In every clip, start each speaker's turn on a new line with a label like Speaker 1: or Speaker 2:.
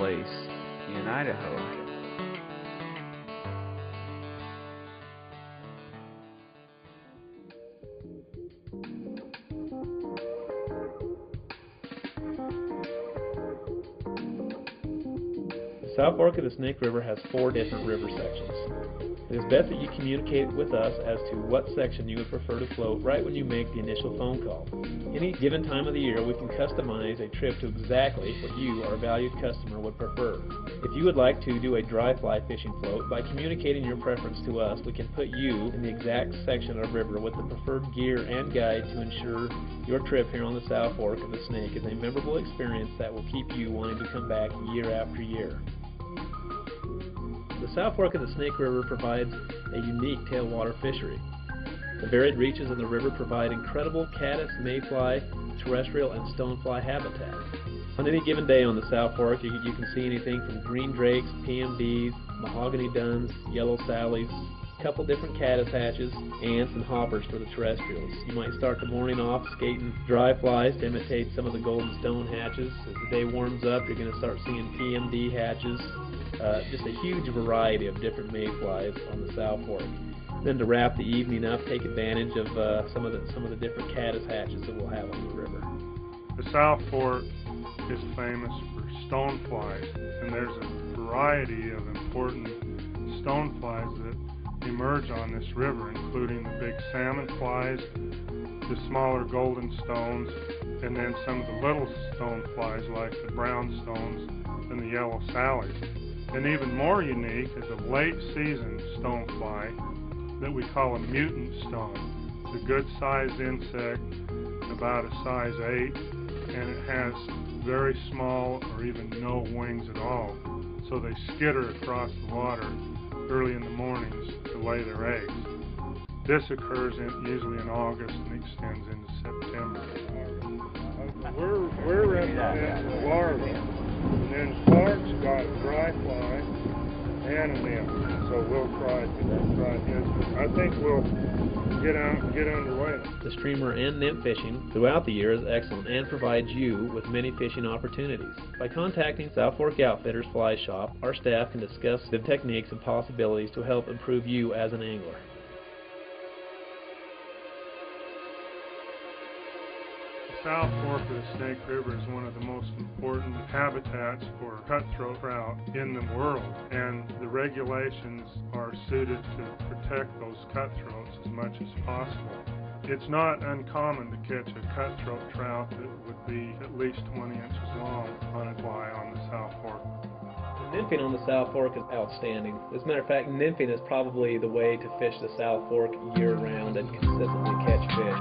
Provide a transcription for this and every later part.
Speaker 1: place in Idaho.
Speaker 2: The South Fork of the Snake River has 4 different river sections. It is best that you communicate with us as to what section you would prefer to float right when you make the initial phone call. Any given time of the year, we can customize a trip to exactly what you, our valued customer, would prefer. If you would like to do a dry fly fishing float, by communicating your preference to us, we can put you in the exact section of river with the preferred gear and guide to ensure your trip here on the South Fork of the Snake is a memorable experience that will keep you wanting to come back year after year. The South Fork of the Snake River provides a unique tailwater fishery. The varied reaches of the river provide incredible caddis, mayfly, terrestrial, and stonefly habitat. On any given day on the South Fork, you can see anything from green drakes, PMDs, mahogany duns, yellow sallies, a couple different caddis hatches, ants, and hoppers for the terrestrials. You might start the morning off skating dry flies to imitate some of the golden stone hatches. As the day warms up, you're going to start seeing PMD hatches. Just a huge variety of different mayflies on the South Fork. Then to wrap the evening up, take advantage of some of the different caddis hatches that we'll have on the river.
Speaker 3: The South Fork is famous for stoneflies, and there's a variety of important stoneflies that emerge on this river, including the big salmon flies, the smaller golden stones, and then some of the little stoneflies like the brown stones and the yellow sallies. And even more unique is a late season stonefly that we call a mutant stone. It's a good sized insect, about a size 8, and it has very small or even no wings at all. So they skitter across the water early in the mornings to lay their eggs. This occurs usually in August and extends into September. We're representing the larvae, and then Clark's got a dry fly and a nymph, so we'll try his. I think we'll get out and get underway.
Speaker 2: The streamer and nymph fishing throughout the year is excellent and provides you with many fishing opportunities. By contacting South Fork Outfitters Fly Shop, our staff can discuss the techniques and possibilities to help improve you as an angler.
Speaker 3: The South Fork of the Snake River is one of the most important habitats for cutthroat trout in the world, and the regulations are suited to protect those cutthroats as much as possible. It's not uncommon to catch a cutthroat trout that would be at least 20 inches long on a fly on the South Fork.
Speaker 2: Nymphing on the South Fork is outstanding. As a matter of fact, nymphing is probably the way to fish the South Fork year-round and consistently catch fish.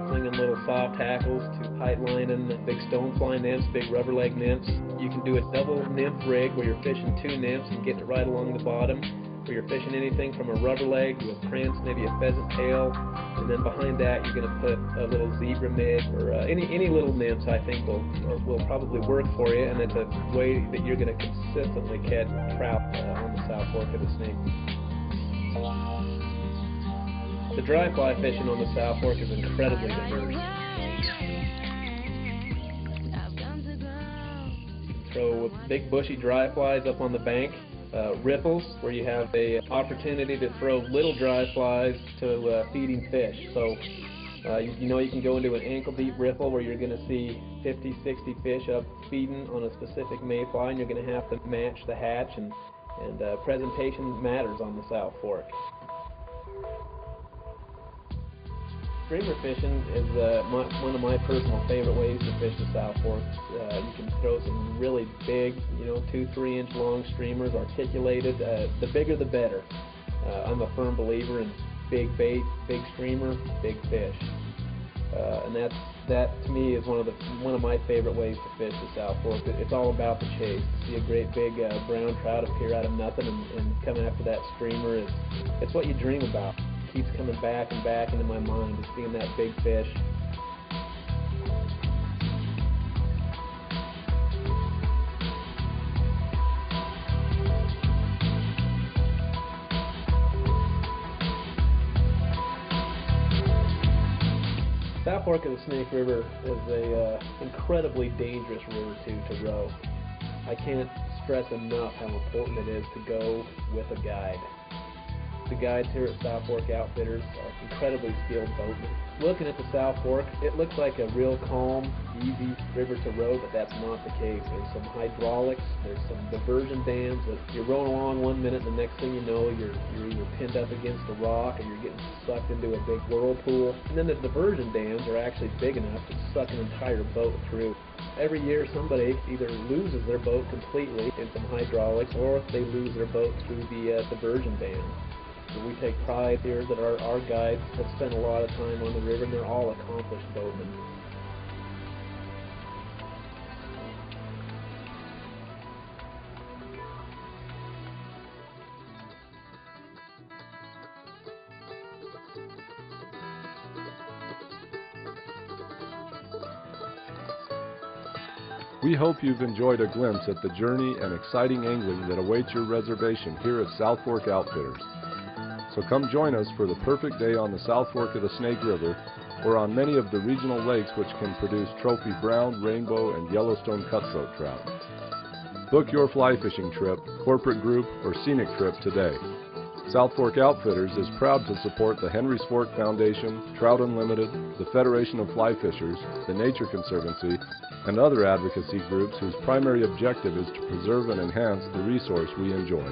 Speaker 2: Clinging little soft tackles to height lining big stonefly nymphs, big rubber leg nymphs. You can do a double nymph rig where you're fishing 2 nymphs and getting it right along the bottom, where you're fishing anything from a rubber leg to a prince, maybe a pheasant tail, and then behind that you're going to put a little zebra mid or any little nymphs I think will probably work for you, and it's a way that you're going to consistently catch trout on the South Fork of the Snake. The dry fly fishing on the South Fork is incredibly diverse. You can throw big bushy dry flies up on the bank, ripples where you have the opportunity to throw little dry flies to feeding fish. So you know you can go into an ankle deep ripple where you're going to see 50, 60 fish up feeding on a specific mayfly, and you're going to have to match the hatch, and presentation matters on the South Fork. Streamer fishing is one of my personal favorite ways to fish the South Fork. You can throw some really big, 2-3 inch long streamers, articulated. The bigger the better. I'm a firm believer in big bait, big streamer, big fish. And that to me is one of my favorite ways to fish the South Fork. It's all about the chase. To see a great big brown trout appear out of nothing and come after that streamer, it's what you dream about. Keeps coming back and back into my mind, is seeing that big fish. South Fork of the Snake River is a incredibly dangerous river to row. I can't stress enough how important it is to go with a guide. The guides here at South Fork Outfitters are incredibly skilled boatmen. Looking at the South Fork, it looks like a real calm, easy river to row, but that's not the case. There's some hydraulics, there's some diversion dams that you're rowing along one minute and the next thing you know you're either pinned up against a rock or you're getting sucked into a big whirlpool. And then the diversion dams are actually big enough to suck an entire boat through. Every year somebody either loses their boat completely in some hydraulics or they lose their boat through the diversion dam. So we take pride here that our guides have spent a lot of time on the river and they're all accomplished boatmen.
Speaker 4: We hope you've enjoyed a glimpse at the journey and exciting angling that awaits your reservation here at South Fork Outfitters. So come join us for the perfect day on the South Fork of the Snake River or on many of the regional lakes which can produce trophy brown, rainbow, and Yellowstone cutthroat trout. Book your fly fishing trip, corporate group, or scenic trip today. South Fork Outfitters is proud to support the Henry's Fork Foundation, Trout Unlimited, the Federation of Fly Fishers, the Nature Conservancy, and other advocacy groups whose primary objective is to preserve and enhance the resource we enjoy.